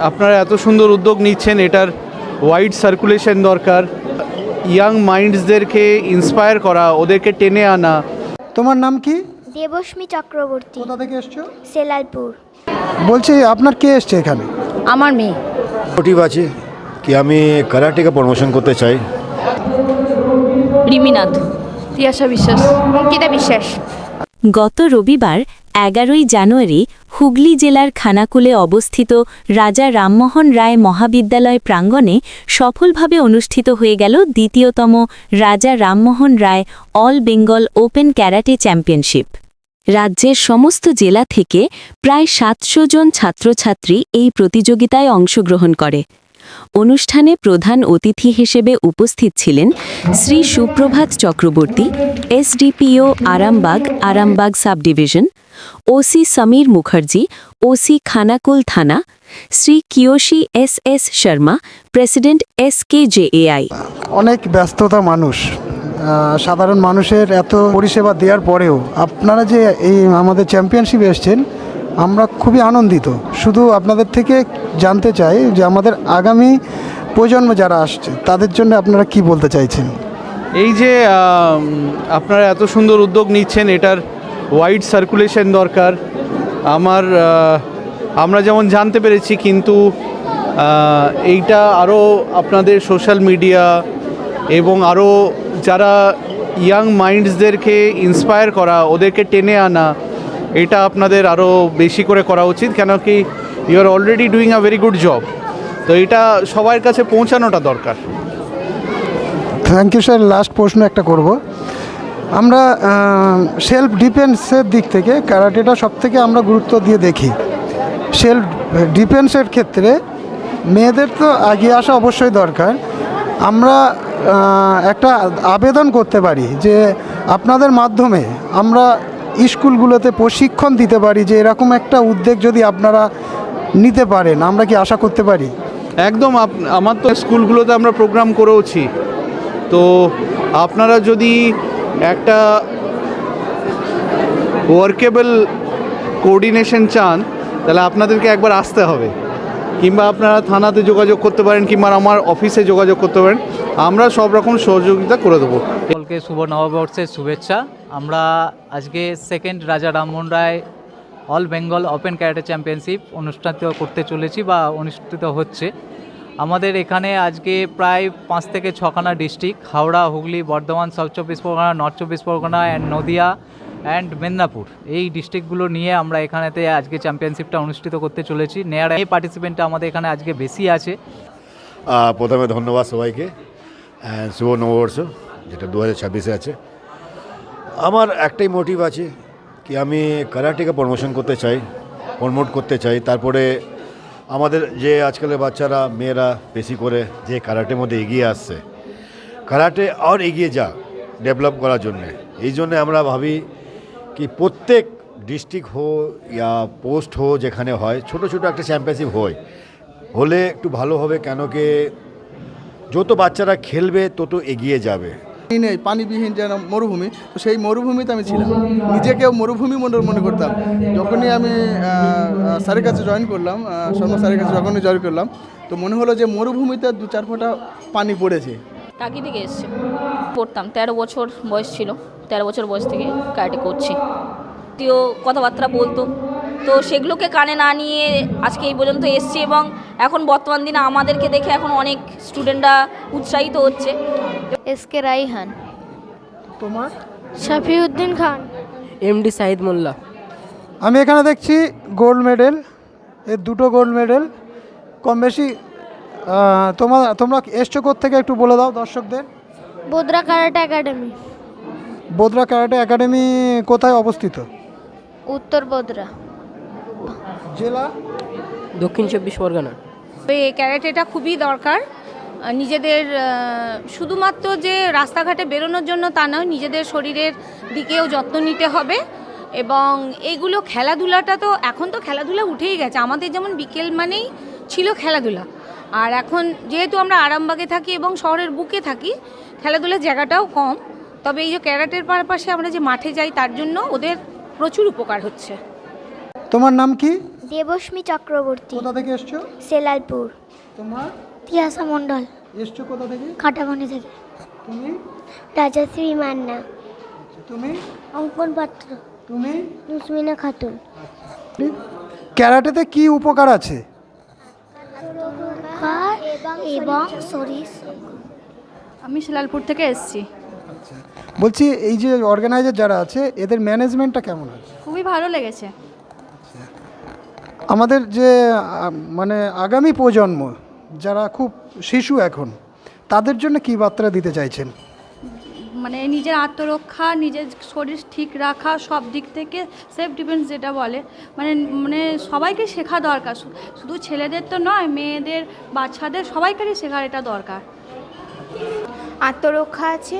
আপনারা এত সুন্দর উদ্যোগ নিচ্ছেন, এটার ওয়াইড সার্কুলেশন দরকার। ইয়াং মাইন্ডসদেরকে ইন্সপায়ার করা, ওদেরকে টেনে আনা। তোমার নাম কি? দেবস্মী চক্রবর্তী। কোথা থেকে এসছো? সেলালপুর। বলছি আপনার কে এসছে এখানে? আমার মেয়ে। মোটিভ আছে কি আমি কারাটেকে প্রমোশন করতে চাই। রিমিনাথ, তিয়াশা বিশ্বাস, অঙ্কিতা বিশ্বাস। গত রবিবার 11ই জানুয়ারি হুগলি জেলার খানাকুলে অবস্থিত রাজা রামমোহন রায় মহাবিদ্যালয় প্রাঙ্গণে সফলভাবে অনুষ্ঠিত হয়ে গেল দ্বিতীয়তম Raja Rammohan Roy all Bengal open karate championship. রাজ্যের সমস্ত জেলা থেকে প্রায় 700 জন ছাত্রছাত্রী এই প্রতিযোগিতায় অংশগ্রহণ করে। অনুষ্ঠানে প্রধান অতিথি হিসেবে উপস্থিত ছিলেন Shri Suprabhat Chakraborty, SDPO Arambagh sub division, OC Samir Mukherjee, OC Khanakul থানা, Shri Kiyoshi S Sharma, president SKJAI। অনেক ব্যস্ততা মানুষ, সাধারণ মানুষের এত পরিষেবা দেওয়ার পরেও আপনারা যে এই আমাদের চ্যাম্পিয়নশিপে এসছেন, আমরা খুবই আনন্দিত। শুধু আপনাদের থেকে জানতে চাই যে আমাদের আগামী প্রজন্ম যারা আসছে তাদের জন্য আপনারা কি বলতে চাইছেন? এই যে আপনারা এত সুন্দর উদ্যোগ নিচ্ছেন, এটার ওয়াইড সার্কুলেশন দরকার। আমরা যেমন জানতে পেরেছি, কিন্তু এইটা আরও আপনাদের সোশ্যাল মিডিয়া এবং আরও যারা ইয়াং মাইন্ডসদেরকে ইন্সপায়ার করা, ওদেরকে টেনে আনা, এটা আপনাদের আরও বেশি করে করা উচিত। কেন কি you are already doing a very good job, তো এটা সবার কাছে পৌঁছানোটা দরকার। Thank you sir. লাস্ট প্রশ্ন একটা করব। আমরা সেলফ ডিফেন্সের দিক থেকে ক্যারাটেটা সবথেকে আমরা গুরুত্ব দিয়ে দেখি। সেলফ ডিফেন্সের ক্ষেত্রে মেয়েদের তো এগিয়ে আসা অবশ্যই দরকার। আমরা একটা আবেদন করতে পারি যে আপনাদের মাধ্যমে আমরা স্কুলগুলোতে প্রশিক্ষণ দিতে পারি, যে এরকম একটা উদ্যোগ যদি আপনারা নিতে পারেন, আমরা কি আশা করতে পারি? একদম। আমার তো স্কুলগুলোতে আমরা প্রোগ্রাম করেওছি, তো আপনারা যদি একটা ওয়ার্কেবল কোঅর্ডিনেশন চান, তাহলে আপনাদেরকে একবার আসতে হবে, কিংবা আপনারা থানাতে যোগাযোগ করতে পারেন, কিংবা আমার অফিসে যোগাযোগ করতে পারেন। আমরা সব রকম সহযোগিতা করে দেবো। সকলকে শুভ নববর্ষের শুভেচ্ছা। আমরা আজকে second Raja Rammohan Roy all Bengal open karate championship অনুষ্ঠিত করতে চলেছি বা অনুষ্ঠিত হচ্ছে। আমাদের এখানে আজকে প্রায় 5 থেকে 6খানা district, Howrah, Hooghly, Bardhaman, south 24 Parganas, north 24 Parganas and Nadia and Medinipur, এই ডিস্ট্রিক্টগুলো নিয়ে আমরা এখানেতে আজকে চ্যাম্পিয়নশিপটা অনুষ্ঠিত করতে চলেছি। এই পার্টিসিপেন্টটা আমাদের এখানে আজকে বেশি আছে। প্রথমে ধন্যবাদ সবাইকে, শুভ নববর্ষ যেটা 2026-এ আছে। আমার একটাই মোটিভ আছে কি আমি কারাটেকে প্রমোট করতে চাই। তারপরে আমাদের যে আজকালের বাচ্চারা, মেয়েরা বেশি করে যে কারাটের মধ্যে এগিয়ে আসছে, কারাটে আর এগিয়ে যা ডেভেলপ করার জন্যে। এই জন্যে আমরা ভাবি কি প্রত্যেক ডিস্ট্রিক্ট হোক ইয়া পোস্ট হোক, যেখানে হয় ছোটো একটা চ্যাম্পিয়নশিপ হলে একটু ভালো হবে। কেন কি যত বাচ্চারা খেলবে তত এগিয়ে যাবে। নেই পানিবিহীন যেন মরুভূমি, তো সেই মরুভূমিতে আমি ছিলাম, নিজেকেও মরুভূমি মনে করতাম। যখনই আমি স্যারের কাছে জয়েন করলাম, শর্মা স্যারের কাছে যখনই জয়েন করলাম, তো মনে হলো যে মরুভূমিতে 2-4 ফোঁটা পানি পড়েছে। টাকি থেকে এসছে, পড়তাম, 13 বছর বয়স ছিল, 13 বছর বয়স থেকে ক্যারাটে করছি। তিও কথাবার্তা বলতো, তো সেগুলোকে কানে না নিয়ে আজকে এই পর্যন্ত এসছি। এবং এখন বর্তমান দিনে আমাদেরকে দেখে এখন অনেক স্টুডেন্টরা উৎসাহিত হচ্ছে। SK রাইহান। তোমার? শফিউদ্দিন খান। MD সাহিদ মোল্লা। আমি এখানে দেখছি গোল্ড মেডেল, এর 2টো গোল্ড মেডেল কম বেশি। তোমরা এসছো থেকে একটু বলে দাও দর্শকদের। Bodra karate academy. Bodra karate academy কোথায় অবস্থিত? উত্তর বোদরা। জেলা? দক্ষিণ 24 পরগনা। এই ক্যারাটেটা খুবই দরকার নিজেদের, শুধুমাত্র যে রাস্তাঘাটে বেরোনোর জন্য তা নয়, নিজেদের শরীরের দিকেও যত্ন নিতে হবে। এবং এইগুলো খেলাধুলাটা তো এখন তো খেলাধুলা উঠেই গেছে। আমাদের যেমন বিকেল মানেই ছিল খেলাধুলা, আর এখন যেহেতু আমরা আরামবাগে থাকি এবং শহরের বুকে থাকি, খেলাধুলার জায়গাটাও কম। তবে এই যে ক্যারাটের পাশাপাশি আমরা যে মাঠে যাই, তার জন্য ওদের প্রচুর উপকার হচ্ছে। তোমার নাম কি? দেবস্মী চক্রবর্তী, কোথা থেকে এসছো? সেলালপুর। তোমার? তিয়াসা মণ্ডল, এসছো কোথা থেকে? কাটাবনি থেকে। তুমি? রাজাশ্রী মান্না, তুমি? অঙ্কন পাত্র, তুমি? রুসমিনা খাতুন। ক্যারাটেতে কি উপকার আছে? এবং শরীর। আমি সেলালপুর থেকে এসেছি। বলছি এই যে অর্গানাইজার যারা আছে এদের ম্যানেজমেন্টটা কেমন আছে? খুবই ভালো লেগেছে। আমাদের যে মানে আগামী প্রজন্ম যারা খুব শিশু এখন, তাদের জন্য কি বার্তা দিতে চাইছেন? মানে নিজের আত্মরক্ষা, নিজের শরীর ঠিক রাখা, সব দিক থেকে সেলফ ডিফেন্স যেটা বলে, মানে মানে সবাইকে শেখা দরকার। শুধু ছেলেদের তো নয়, মেয়েদের, বাচ্চাদের সবাইকারই শেখার এটা দরকার। আত্মরক্ষা আছে,